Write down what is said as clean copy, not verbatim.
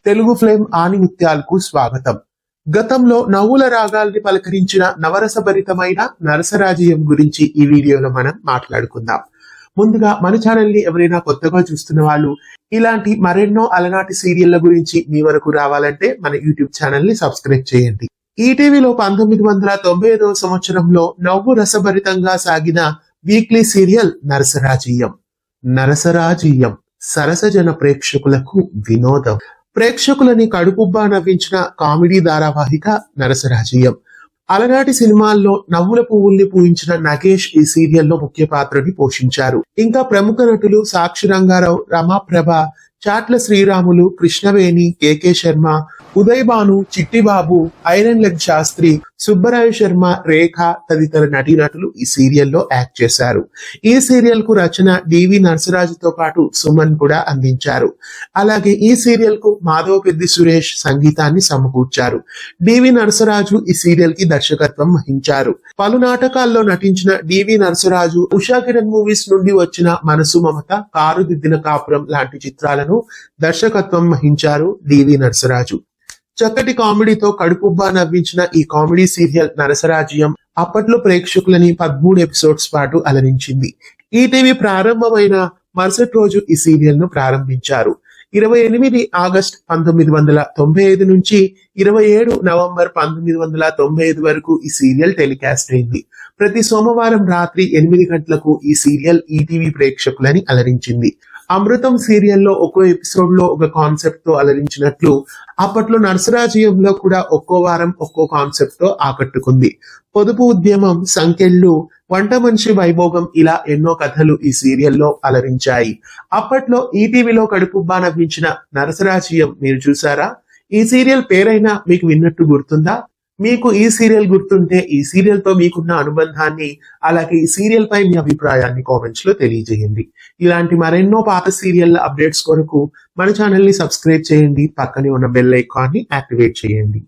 Telugu flame ఆణిముత్యాలకు స్వాగతం. గతంలో నవ్వుల రాగాల్ని పలకరించిన నవరసభరితమైన నరసరాజీయం గురించి ఈ వీడియోలో మనం మాట్లాడుకుందాం. ముందుగా మన ఛానల్ ని ఎవరైనా కొత్తగా చూస్తున్న వాళ్ళు ఇలాంటి మరెన్నో అలనాటి సీరియళ్ల గురించి మీ వరకు రావాలంటే మన యూట్యూబ్ ఛానల్ ని సబ్స్క్రైబ్ చేయండి. ఈటీవీలో 1995వ సంవత్సరంలో నవ్వు రసభరితంగా సాగిన వీక్లీ సీరియల్ నరసరాజీయం. నరసరాజీయం సరసజన ప్రేక్షకులకు వినోదం. ప్రేక్షకులని కడుపుబ్బా నవ్వించిన కామెడీ ధారావాహిక నరసరాజీయం. అలనాటి సినిమాల్లో నవ్వుల పువ్వుల్ని పూయించిన నగేష్ ఈ సీరియల్లో ముఖ్య పాత్రని పోషించారు. ఇంకా ప్రముఖ నటులు సాక్షి రంగారావు, రమాప్రభ, చాట్ల శ్రీరాములు, కృష్ణవేణి, కేకే శర్మ, ఉదయ్ భాను, చిట్టిబాబు, ఐరన్ లెగ్ శాస్త్రి, సుబ్బరాయ శర్మ, రేఖ తదితర నటీనటులు ఈ సీరియల్లో యాక్ట్ చేశారు. ఈ సీరియల్ కు రచన డివి నరసరాజుతో పాటు సుమన్ కూడా అందించారు. అలాగే ఈ సీరియల్ కు మాధవపెద్ది సురేష్ సంగీతాన్ని సమకూర్చారు. డివి నరసరాజు ఈ సీరియల్ కి దర్శకత్వం వహించారు. పలు నాటకాల్లో నటించిన డివి నరసరాజు ఉషా కిరణ్ మూవీస్ నుండి వచ్చిన మనసు మమత, కారుదిద్దిన కాపురం లాంటి చిత్రాలను దర్శకత్వం వహించారు డివి నరసరాజు. చక్కటి కామెడీతో కడుపుబ్బా నవ్వించిన ఈ కామెడీ సీరియల్ నరసరాజ్యం అప్పట్లో ప్రేక్షకులని 13 ఎపిసోడ్స్ పాటు అలరించింది. ఈటీవీ ప్రారంభమైన మరుసటి రోజు ఈ సీరియల్ ను ప్రారంభించారు. 28 ఆగస్టు 1995 నుంచి 27 నవంబర్ 1995 వరకు ఈ సీరియల్ టెలికాస్ట్ అయింది. ప్రతి సోమవారం రాత్రి 8 గంటలకు ఈ సీరియల్ ఈటీవీ ప్రేక్షకులని అలరించింది. అమృతం సీరియల్లో ఒక్కో ఎపిసోడ్ లో ఒక కాన్సెప్ట్ తో అలరించినట్లు అప్పట్లో నరసరాజీయంలో కూడా ఒక్కో వారం ఒక్కో కాన్సెప్ట్ తో ఆకట్టుకుంది. పొదుపు ఉద్యమం, సంకెళ్ళు, వంట మనిషి వైభోగం ఇలా ఎన్నో కథలు ఈ సీరియల్లో అలరించాయి. అప్పట్లో ఈటీవీలో కడుపుబ్బా నవ్వించిన నరసరాజీయం మీరు చూసారా? ఈ సీరియల్ పేరైనా మీకు విన్నట్టు గుర్తుందా? మీకు ఈ సీరియల్ గుర్తుంటే ఈ సీరియల్ తో మీకున్న అనుబంధాన్ని, అలాగే ఈ సీరియల్ పై మీ అభిప్రాయాన్ని కామెంట్స్ లో తెలియజేయండి. ఇలాంటి మరెన్నో పాత సీరియల్ అప్డేట్స్ కొరకు మన ఛానల్ ని సబ్స్క్రైబ్ చేయండి. పక్కనే ఉన్న బెల్ ఐకాన్ ని యాక్టివేట్ చేయండి.